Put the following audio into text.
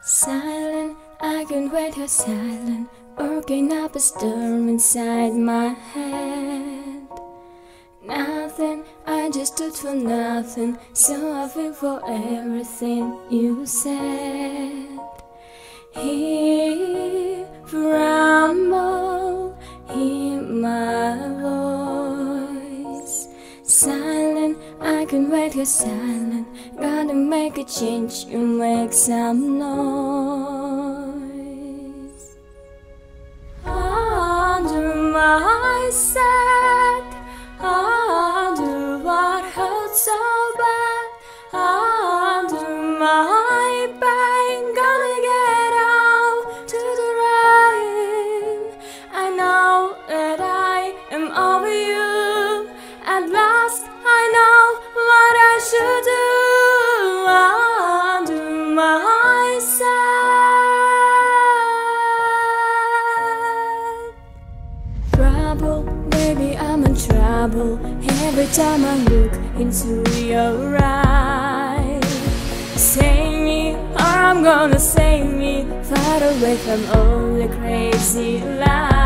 Silent, I can't wait you're silent, working up a storm inside my head. Nothing, I just stood for nothing, so I feel for everything you said. Hear rumble, hear my voice. Silent, I can't wait you're silent, gotta make a change, you make some noise. Under my set, under what hurts so bad, under my pain, gonna get out to the rain. I know that I am over you, at last I know what I should do. Under my set, trouble, baby, I'm in trouble. Every time I look into your eyes, save me, or I'm gonna save me, far away from all the crazy lies.